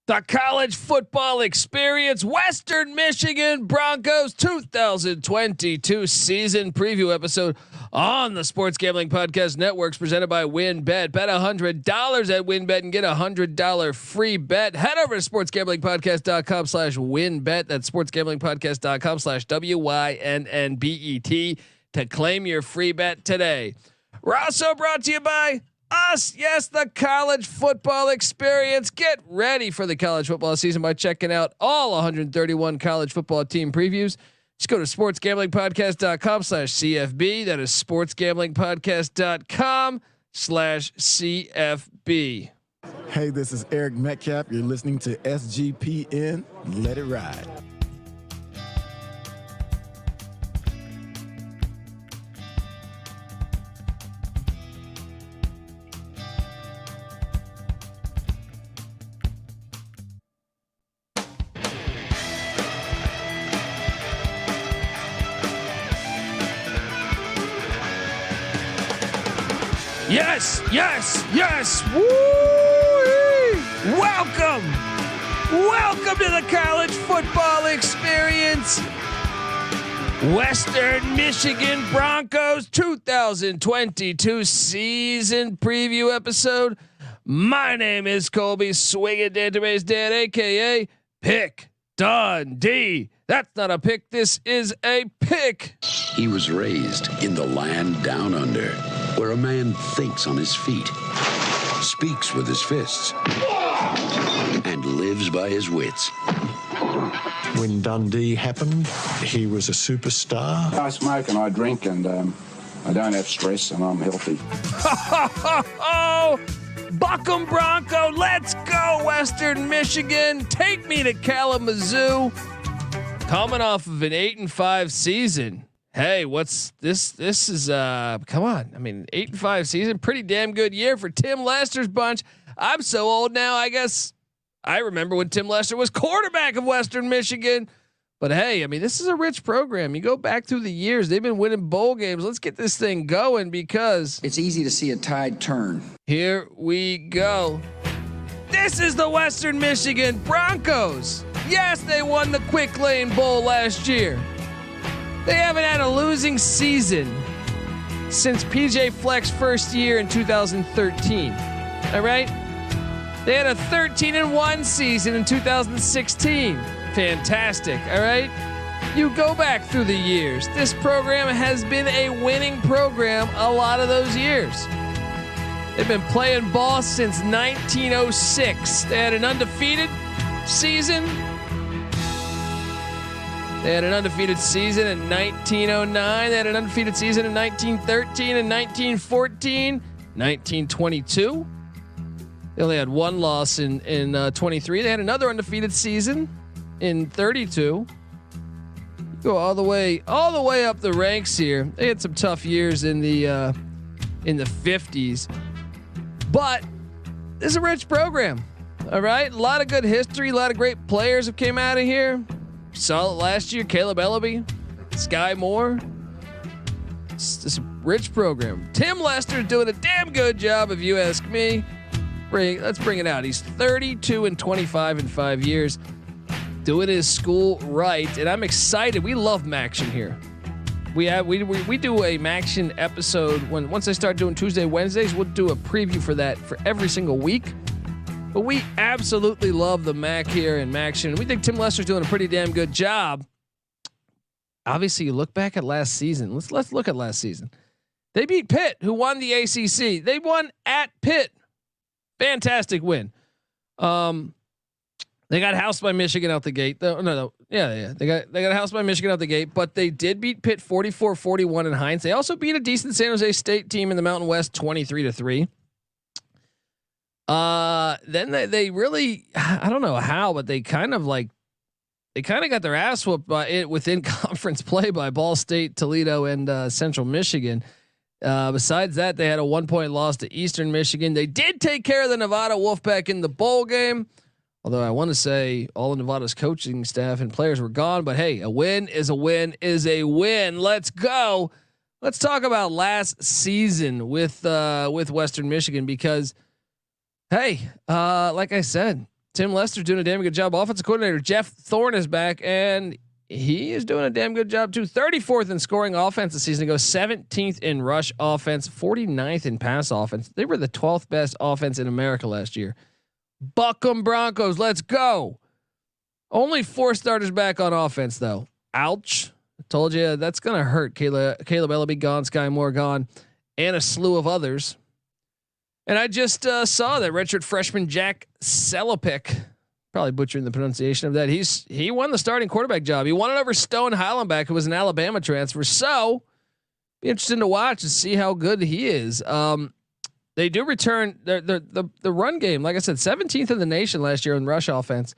The college football experience, Western Michigan Broncos 2022 season preview episode on the Sports Gambling Podcast Networks, presented by WynnBET. Bet $100 at WynnBET and get $100 free bet. Head over to sportsgamblingpodcast.com/WynnBET. That's sportsgamblingpodcast.com/WYNNBET to claim your free bet today. We're also brought to you by us. Yes, the college football experience. Get ready for the college football season by checking out all 131 college football team previews. Just go to sportsgamblingpodcast.com/CFB. That is sportsgamblingpodcast.com/CFB. Hey, this is Eric Metcalf. You're listening to SGPN. Let it ride. Yes, yes, yes. Woo! Welcome to the college football experience. Western Michigan Broncos 2022 season preview episode. My name is Colby Swinging Dantemay's Dad, aka Pick Dundee. That's not a pick. This is a pick. He was raised in the land down under, where a man thinks on his feet, speaks with his fists, and lives by his wits. When Dundee happened, he was a superstar. I smoke and I drink and I don't have stress and I'm healthy. Buck'em Bronco, let's go Western Michigan. Take me to Kalamazoo. Coming off of an 8-5 season. Hey, what's this? This is come on. I mean, 8-5 season, pretty damn good year for Tim Lester's bunch. I'm so old now. I guess I remember when Tim Lester was quarterback of Western Michigan. But hey, I mean, this is a rich program. You go back through the years, they've been winning bowl games. Let's get this thing going because it's easy to see a tide turn. Here we go. This is the Western Michigan Broncos. Yes, they won the Quick Lane Bowl last year. They haven't had a losing season since PJ Fleck's first year in 2013. All right? They had a 13-1 season in 2016. Fantastic. All right? You go back through the years. This program has been a winning program a lot of those years. They've been playing ball since 1906. They had an undefeated season. They had an undefeated season in 1909. They had an undefeated season in 1913 and 1914, 1922. They only had one loss in 23. They had another undefeated season in 32. Go all the way up the ranks here. They had some tough years in the 50s, but this is a rich program. All right, a lot of good history, a lot of great players have came out of here. Saw it last year. Caleb Ellaby, Skyy Moore. It's a rich program. Tim Lester's doing a damn good job, if you ask me. Let's bring it out. He's 32-25 in 5 years, doing his school right, and I'm excited. We love Maction here. We do a Maction episode once I start doing Tuesday, Wednesdays. We'll do a preview for that for every single week. But we absolutely love the Mac here in Maction. We think Tim Lester's doing a pretty damn good job. Obviously, you look back at last season. Let's look at last season. They beat Pitt, who won the ACC. They won at Pitt. Fantastic win. They got housed by Michigan out the gate. Yeah. They got housed by Michigan out the gate, but they did beat Pitt 44-41 in Heinz. They also beat a decent San Jose State team in the Mountain West 23-3. Then they really, I don't know how, but they kind of got their ass whooped by it within conference play by Ball State, Toledo, and Central Michigan. Besides that, they had a 1-point loss to Eastern Michigan. They did take care of the Nevada Wolfpack in the bowl game. Although I want to say all of Nevada's coaching staff and players were gone, but hey, a win is a win is a win. Let's go. Let's talk about last season with Western Michigan because, hey, like I said, Tim Lester's doing a damn good job. Offensive coordinator Jeff Thorne is back, and he is doing a damn good job too. 34th in scoring offense this season ago, 17th in rush offense, 49th in pass offense. They were the 12th best offense in America last year. Buck 'em Broncos, let's go. Only 4 starters back on offense though. Ouch. I told you that's going to hurt. Caleb Ellaby gone, Skyy Moore gone, and a slew of others. And I just saw that redshirt freshman Jack Salopek, probably butchering the pronunciation of that. He won the starting quarterback job. He won it over Stone Heilenbach, who was an Alabama transfer. So be interesting to watch and see how good he is. They do return the run game. Like I said, 17th in the nation last year in rush offense.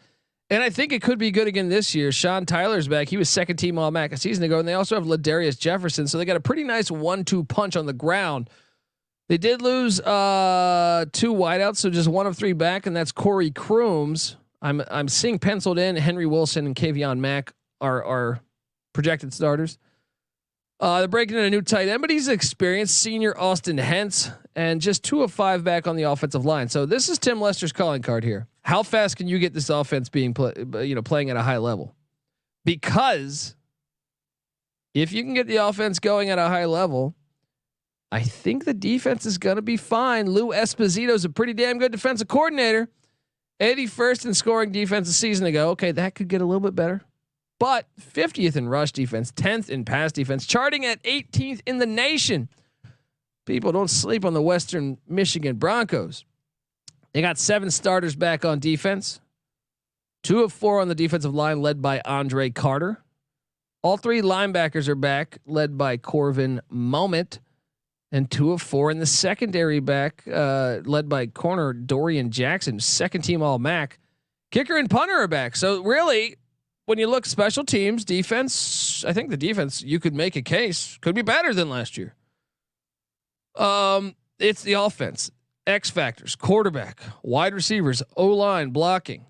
And I think it could be good again this year. Sean Tyler's back. He was second team All-Mac a season ago. And they also have Ladarius Jefferson. So they got a pretty nice 1-2 punch on the ground. They did lose 2 wideouts, so just 1 of 3 back, and that's Corey Crooms. I'm seeing penciled in. Henry Wilson and Keavion Mack are projected starters. They're breaking in a new tight end, but he's experienced. Senior Austin Hentz, and just 2 of 5 back on the offensive line. So this is Tim Lester's calling card here. How fast can you get this offense being playing at a high level? Because if you can get the offense going at a high level, I think the defense is going to be fine. Lou Esposito is a pretty damn good defensive coordinator. 81st in scoring defense a season ago. Okay, that could get a little bit better. But 50th in rush defense, 10th in pass defense, charting at 18th in the nation. People don't sleep on the Western Michigan Broncos. They got 7 starters back on defense. 2 of 4 on the defensive line, led by Andre Carter. All 3 linebackers are back, led by Corvin Moment. And 2 of 4 in the secondary back, led by corner Dorian Jackson, second team All-Mac. Kicker and punter are back. So really, when you look special teams, defense, I think the defense, you could make a case, could be better than last year. It's the offense, X factors, quarterback, wide receivers, O-line, blocking.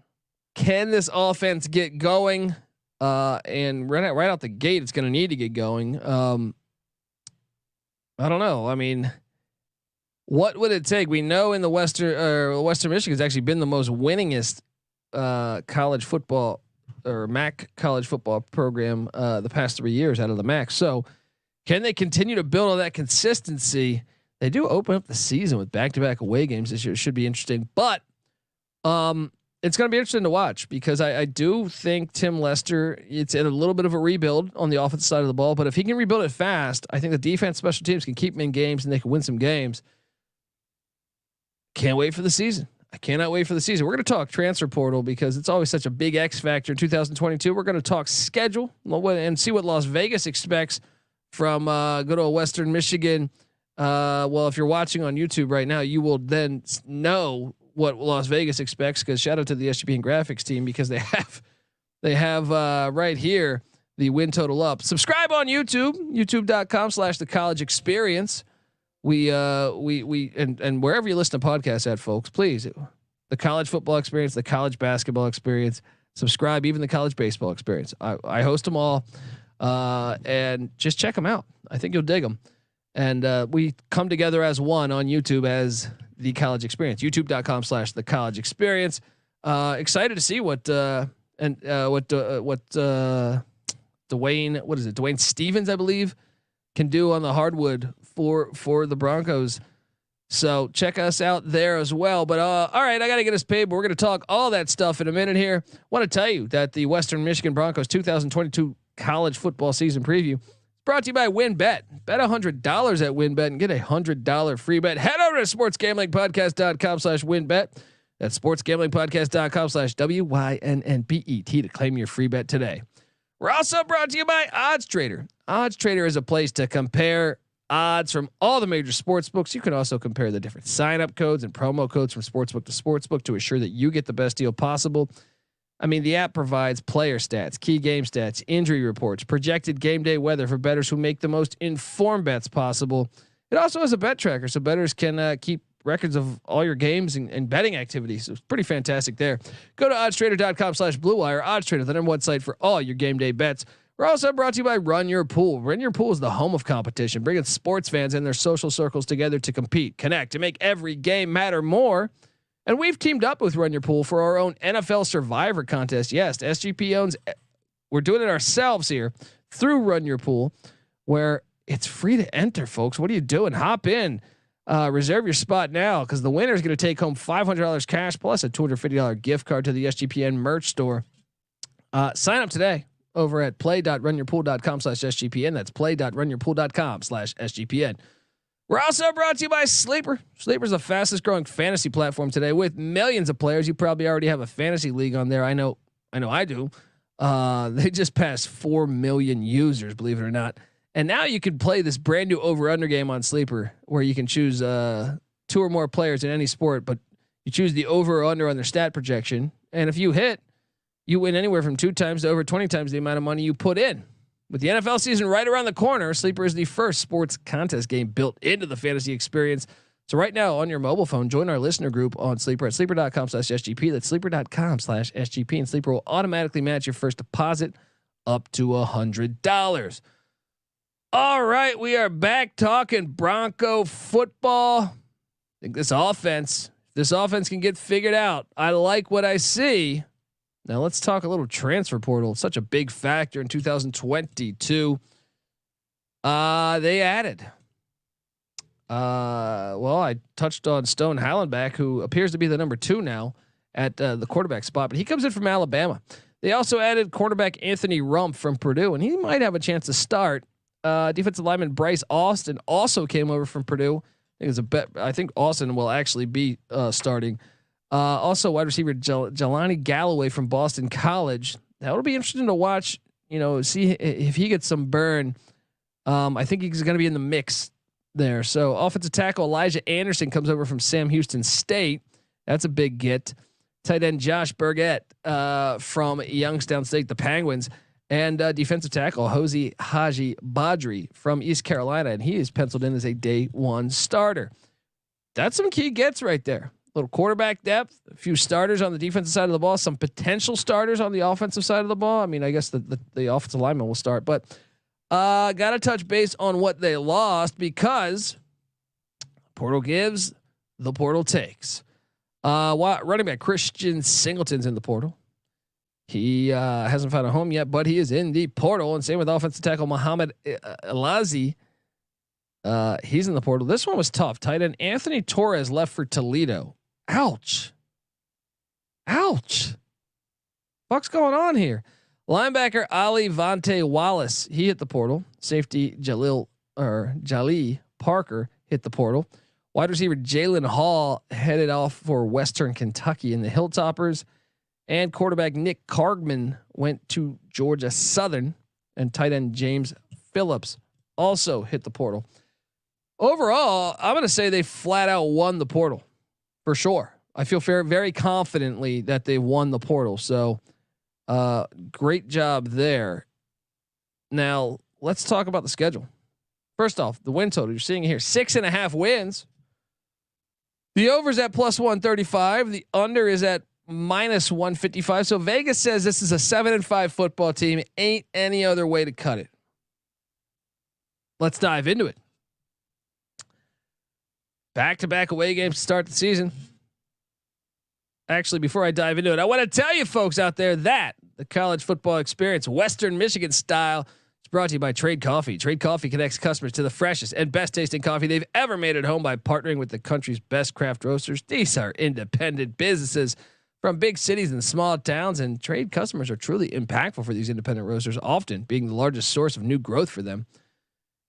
Can this offense get going? And right out the gate, it's going to need to get going. I don't know. I mean, what would it take? We know in the Western Michigan has actually been the most winningest college football or MAC college football program the past 3 years out of the MAC. So can they continue to build on that consistency? They do open up the season with back-to-back away games this year. It should be interesting, but it's going to be interesting to watch because I do think Tim Lester, it's in a little bit of a rebuild on the offensive side of the ball, but if he can rebuild it fast, I think the defense, special teams can keep him in games and they can win some games. Can't wait for the season. I cannot wait for the season. We're going to talk transfer portal because it's always such a big X factor in 2022. We're going to talk schedule and see what Las Vegas expects from good old Western Michigan. Well, if you're watching on YouTube right now, you will then know what Las Vegas expects, because shout out to the SGP and graphics team because they have right here the win total up. Subscribe on YouTube, youtube.com/the college experience. We and wherever you listen to podcasts at, folks, please, the college football experience, the college basketball experience, subscribe, even the college baseball experience. I host them all, and just check them out. I think you'll dig them. And we come together as one on YouTube as the college experience, youtube.com/the college experience. Excited to see what Dwayne Stevens, I believe, can do on the hardwood for the Broncos. So check us out there as well. But all right, I got to get us paid, but we're going to talk all that stuff in a minute here. Want to tell you that the Western Michigan Broncos 2022 college football season preview brought to you by WinBet. Bet $100 at WinBet and get $100 free bet. Head over to sportsgamblingpodcast.com/WinBet. That's sportsgamblingpodcast.com/WYNNBET to claim your free bet today. We're also brought to you by Odds Trader. Odds Trader is a place to compare odds from all the major sports books. You can also compare the different sign-up codes and promo codes from sportsbook to sportsbook to ensure that you get the best deal possible. I mean, the app provides player stats, key game stats, injury reports, projected game day weather for bettors who make the most informed bets possible. It also has a bet tracker, so bettors can keep records of all your games and betting activities. It's pretty fantastic there. Go to oddstrader.com/bluewire. OddsTrader, the #1 site for all your game day bets. We're also brought to you by Run Your Pool. Run Your Pool is the home of competition, bringing sports fans and their social circles together to compete, connect, to make every game matter more. And we've teamed up with Run Your Pool for our own NFL Survivor contest. Yes, SGP owns. We're doing it ourselves here through Run Your Pool, where it's free to enter, folks. What are you doing? Hop in, reserve your spot now, because the winner is going to take home $500 cash plus a $250 gift card to the SGPN merch store. Sign up today over at play.runyourpool.com/SGPN. That's play.runyourpool.com/SGPN. We're also brought to you by Sleeper. Sleeper is the fastest growing fantasy platform today with millions of players. You probably already have a fantasy league on there. I know I do. They just passed 4 million users, believe it or not. And now you can play this brand new over-under game on Sleeper where you can choose 2 or more players in any sport, but you choose the over or under on their stat projection. And if you hit, you win anywhere from 2 times to over 20 times the amount of money you put in. With the NFL season right around the corner, Sleeper is the first sports contest game built into the fantasy experience. So right now on your mobile phone, join our listener group on Sleeper at sleeper.com/SGP. That's sleeper.com/SGP, and Sleeper will automatically match your first deposit up to $100. All right, we are back talking Bronco football. I think this offense can get figured out. I like what I see. Now let's talk a little transfer portal. It's such a big factor in 2022. They added. I touched on Stone Hallenbach, who appears to be the number 2 now at the quarterback spot, but he comes in from Alabama. They also added cornerback Anthony Rumpf from Purdue, and he might have a chance to start. Defensive lineman Bryce Austin also came over from Purdue. I think Austin will actually be starting. Also, wide receiver Jelani Galloway from Boston College. That'll be interesting to watch. See if he gets some burn. I think he's going to be in the mix there. So, offensive tackle Elijah Anderson comes over from Sam Houston State. That's a big get. Tight end Josh Burgett from Youngstown State, the Penguins, and defensive tackle Jose Haji Badri from East Carolina, and he is penciled in as a day 1 starter. That's some key gets right there. Little quarterback depth, a few starters on the defensive side of the ball, some potential starters on the offensive side of the ball. I mean, I guess the offensive lineman will start, but got to touch base on what they lost, because portal gives, the portal takes. Running back Christian Singleton's in the portal. He hasn't found a home yet, but he is in the portal. And same with offensive tackle Muhammad Elazi. He's in the portal. This one was tough. Tight end Anthony Torres left for Toledo. Ouch. What's going on here? Linebacker Ali Vontae Wallace, he hit the portal. Safety Jali Parker hit the portal. Wide receiver Jalen Hall headed off for Western Kentucky in the Hilltoppers. And quarterback Nick Cargman went to Georgia Southern. And tight end James Phillips also hit the portal. Overall, I'm going to say they flat out won the portal for sure. I feel very confidently that they won the portal. So great job there. Now let's talk about the schedule. First off, the win total, you're seeing here, 6.5 wins. The over's at +135. The under is at -155. So Vegas says this is a 7-5 football team. Ain't any other way to cut it. Let's dive into it. Back-to-back away games to start the season. Actually, before I dive into it, I want to tell you folks out there that the college football experience, Western Michigan style, is brought to you by Trade Coffee. Trade Coffee connects customers to the freshest and best tasting coffee they've ever made at home by partnering with the country's best craft roasters. These are independent businesses from big cities and small towns, and Trade customers are truly impactful for these independent roasters, often being the largest source of new growth for them.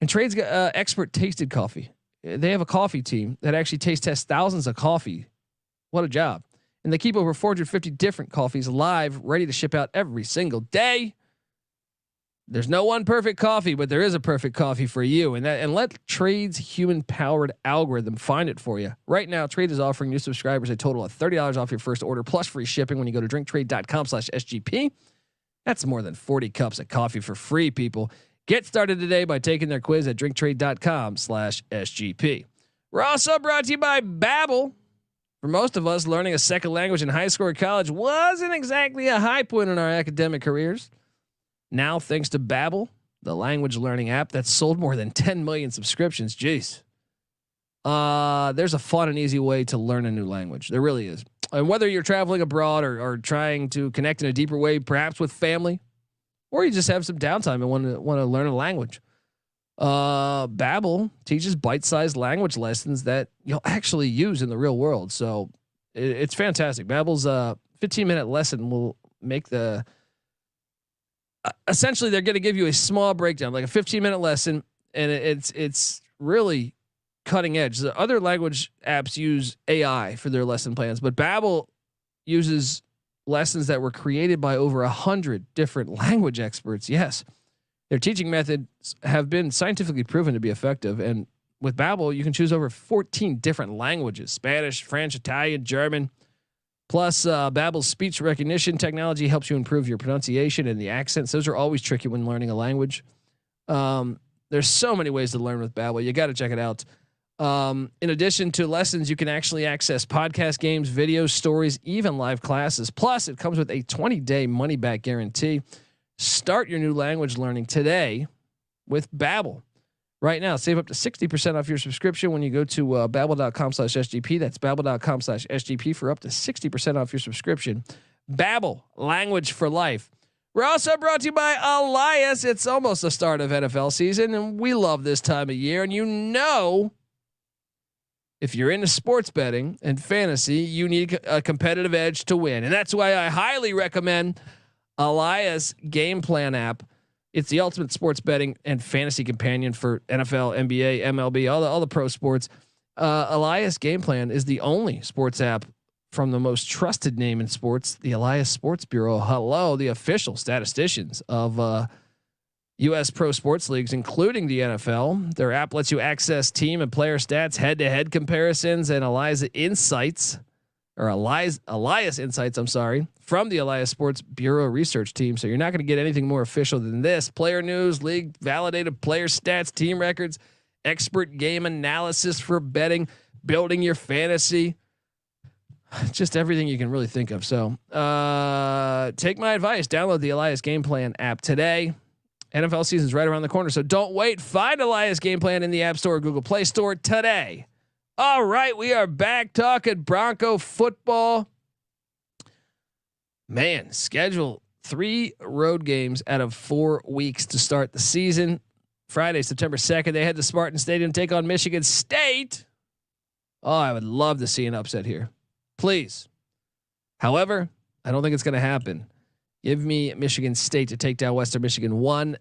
And Trade's got expert tasted coffee. They have a coffee team that actually taste tests thousands of coffee. What a job. And they keep over 450 different coffees live, ready to ship out every single day. There's no one perfect coffee, but there is a perfect coffee for you. And let Trade's human-powered algorithm find it for you. Right now, Trade is offering new subscribers a total of $30 off your first order, plus free shipping when you go to drinktrade.com/SGP. That's more than 40 cups of coffee for free, people. Get started today by taking their quiz at drinktrade.com/SGP. We're also brought to you by Babbel. For most of us, learning a second language in high school or college wasn't exactly a high point in our academic careers. Now, thanks to Babbel, the language learning app that's sold more than 10 million subscriptions. Jeez. there's a fun and easy way to learn a new language. There really is. And whether you're traveling abroad or trying to connect in a deeper way, perhaps with family, or you just have some downtime and want to learn a language, Babbel teaches bite-sized language lessons that you'll actually use in the real world. So it's fantastic. Babbel's 15-minute lesson will make the essentially they're going to give you a small breakdown, like a 15-minute lesson, and it's really cutting edge. The other language apps use AI for their lesson plans, but Babbel uses lessons that were created by over 100 different language experts. Yes, their teaching methods have been scientifically proven to be effective, and with Babbel, you can choose over 14 different languages: Spanish, French, Italian, German. Plus, Babbel's speech recognition technology helps you improve your pronunciation and the accents. Those are always tricky when learning a language. There's so many ways to learn with Babbel. You got to check it out. In addition to lessons, you can actually access podcast, games, videos, stories, even live classes. Plus, it comes with a 20-day money-back guarantee. Start your new language learning today with Babbel. Right now, save up to 60% off your subscription when you go to babbel.com/SGP. That's babbel.com/SGP for up to 60% off your subscription. Babbel, language for life. We're also brought to you by Elias. It's almost the start of NFL season, and we love this time of year. And you know, if you're into sports betting and fantasy, you need a competitive edge to win. And that's why I highly recommend Elias Game Plan app. It's the ultimate sports betting and fantasy companion for NFL, NBA, MLB, all the pro sports. Elias Game Plan is the only sports app from the most trusted name in sports, the Elias Sports Bureau. Hello, the official statisticians of U.S. pro sports leagues, including the NFL. Their app lets you access team and player stats, head-to-head comparisons, and Elias Insights, I'm sorry, from the Elias Sports Bureau research team. So you're not going to get anything more official than this. Player news, league validated player stats, team records, expert game analysis for betting, building your fantasy, just everything you can really think of. So take my advice, download the Elias Game Plan app today. NFL season's right around the corner, so don't wait. Find Elias Game Plan in the App Store or Google Play Store today. All right, we are back talking Bronco football. Man, schedule 3 road games out of 4 weeks to start the season. Friday, September 2nd, they head to Spartan Stadium, take on Michigan State. Oh, I would love to see an upset here. Please. However, I don't think it's going to happen. Give me Michigan State to take down Western Michigan 0-1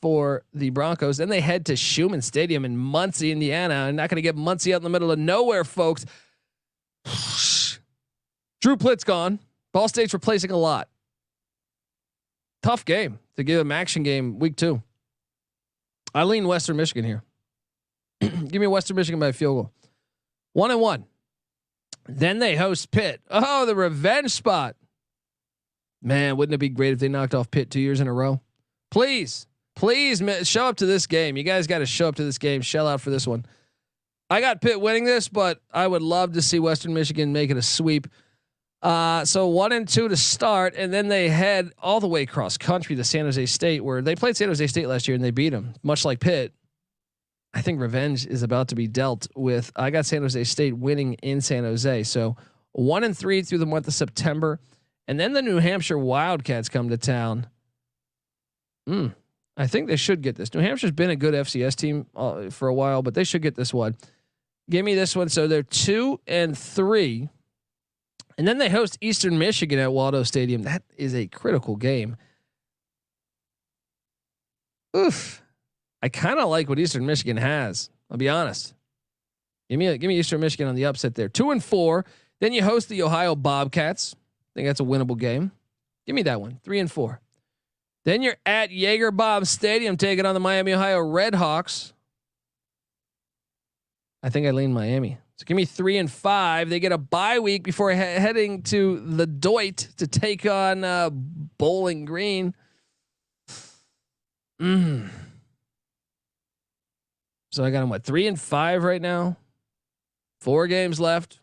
for the Broncos. Then they head to Schumann Stadium in Muncie, Indiana. I'm not going to get Muncie out in the middle of nowhere, folks. Drew Plitt's gone. Ball State's replacing a lot. Tough game to give them action game week 2. I lean Western Michigan here. Give me Western Michigan by a field goal. 1-1. Then they host Pitt. Oh, the revenge spot. Man, wouldn't it be great if they knocked off Pitt 2 years in a row? Please show up to this game. You guys got to show up to this game. Shell out for this one. I got Pitt winning this, but I would love to see Western Michigan make it a sweep. So 1-2 to start, and then they head all the way across country to San Jose State, where they played San Jose State last year and they beat them, much like Pitt. I think revenge is about to be dealt with. I got San Jose State winning in San Jose. So 1-3 through the month of September. And then the New Hampshire Wildcats come to town. I think they should get this. New Hampshire's been a good FCS team for a while, but they should get this one. Give me this one. So they're 2-3. And then they host Eastern Michigan at Waldo Stadium. That is a critical game. Oof. I kind of like what Eastern Michigan has. I'll be honest. Give me Eastern Michigan on the upset there. 2-4. Then you host the Ohio Bobcats. I think that's a winnable game. Give me that one. 3-4. Then you're at Jaeger Bomb Stadium taking on the Miami, Ohio Redhawks. I think I lean Miami. So give me 3-5. They get a bye week before heading to the Doit to take on Bowling Green. So I got them 3-5 right now. 4 games left.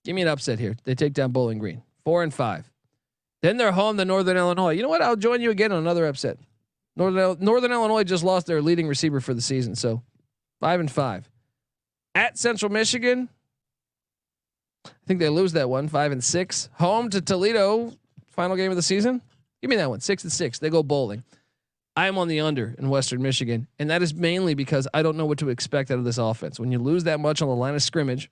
Give me an upset here. They take down Bowling Green. 4-5. Then they're home to Northern Illinois. You know what? I'll join you again on another upset. Northern Illinois just lost their leading receiver for the season. So 5-5. At Central Michigan, I think they lose that one. 5-6. Home to Toledo, final game of the season. Give me that one. 6-6. They go bowling. I am on the under in Western Michigan, and that is mainly because I don't know what to expect out of this offense. When you lose that much on the line of scrimmage,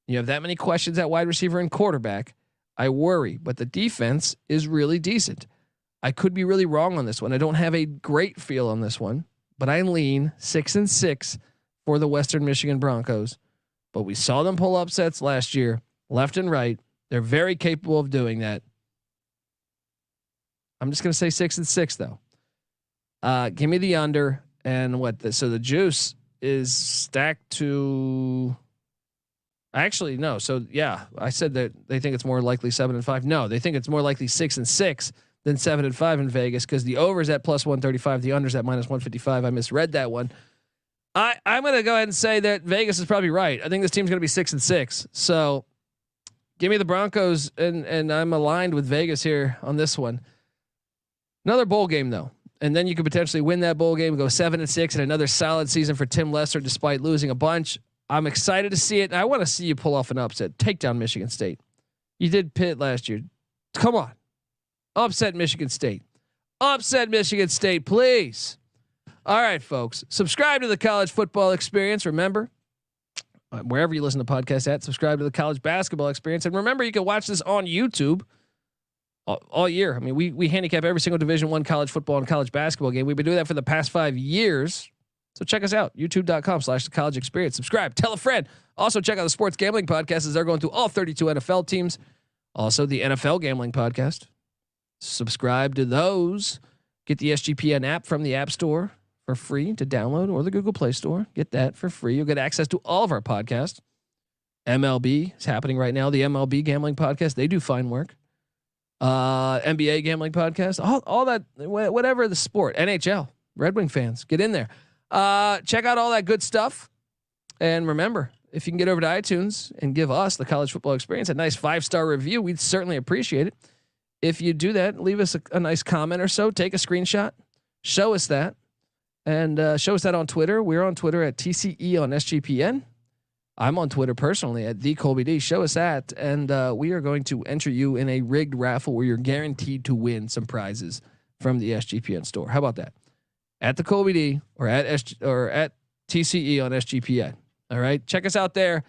you have that many questions at wide receiver and quarterback, I worry. But the defense is really decent. I could be really wrong on this one. I don't have a great feel on this one, but I lean 6-6 for the Western Michigan Broncos. But we saw them pull upsets last year, left and right. They're very capable of doing that. I'm just going to say 6-6 though. Give me the under and so the juice is stacked to actually no. So yeah, I said that they think it's more likely 7-5. No, they think it's more likely 6-6 than 7-5 in Vegas. Cause the over is at +135. The under's at -155. I misread that one. I'm going to go ahead and say that Vegas is probably right. I think this team's going to be 6-6. So give me the Broncos and I'm aligned with Vegas here on this one. Another bowl game though. And then you could potentially win that bowl game, go 7-6, and another solid season for Tim Lesser, despite losing a bunch. I'm excited to see it. And I want to see you pull off an upset. Take down Michigan State. You did Pitt last year. Come on. Upset Michigan State. Upset Michigan State, please. All right, folks. Subscribe to the College Football Experience. Remember, wherever you listen to podcasts at, subscribe to the College Basketball Experience. And remember, you can watch this on YouTube all year. I mean, we handicap every single Division I college football and college basketball game. We've been doing that for the past 5 years. So check us out, youtube.com/the college experience. Subscribe, tell a friend. Also check out the Sports Gambling Podcast as they're going through all 32 NFL teams. Also the NFL Gambling Podcast. Subscribe to those. Get the SGPN app from the App Store for free to download, or the Google Play Store. Get that for free. You'll get access to all of our podcasts. MLB is happening right now. The MLB Gambling Podcast, they do fine work. NBA Gambling Podcast, all that, whatever the sport, NHL, Red Wing fans, get in there. Check out all that good stuff. And remember, if you can get over to iTunes and give us, the College Football Experience, a nice 5-star review, we'd certainly appreciate it. If you do that, leave us a nice comment or so, take a screenshot, show us that, and show us that on Twitter. We're on Twitter at TCE on SGPN. I'm on Twitter personally at @TheColbyD. Show us that, and we are going to enter you in a rigged raffle where you're guaranteed to win some prizes from the SGPN store. How about that? At @TheColbyD or at TCE on SGPN. All right, check us out there.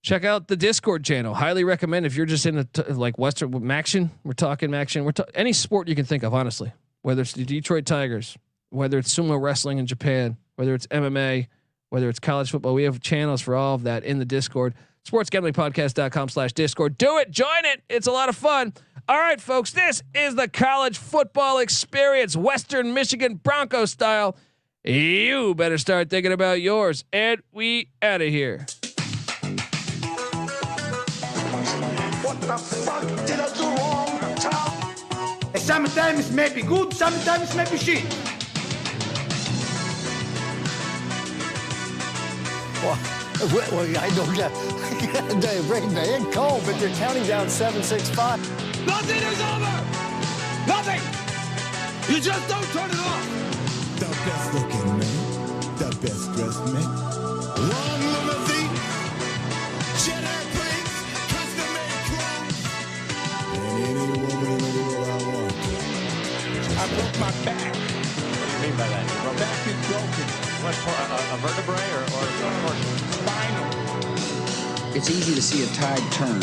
Check out the Discord channel. Highly recommend if you're just in like Western Maction. We're talking Maction. Any sport you can think of, honestly. Whether it's the Detroit Tigers, whether it's sumo wrestling in Japan, whether it's MMA. Whether it's college football, we have channels for all of that in the Discord. sportsgamblingpodcast.com/Discord. Do it. Join it. It's a lot of fun. All right, folks, this is the College Football Experience, Western Michigan Broncos style. You better start thinking about yours. And we out of here. What the fuck did I do wrong, Tom? Sometimes it may be good, sometimes it may be shit. Well, I don't get they breaking the head cold, but they're counting down 7-6-5. Nothing is over. Nothing. You just don't turn it off. The best looking man, the best dressed man. Long limousine, jet airplanes, custom made clothes, and any woman in the world I want. I broke my back. What do you mean by that? My back is broken. What, a vertebrae or spinal? It's easy to see a tide turn.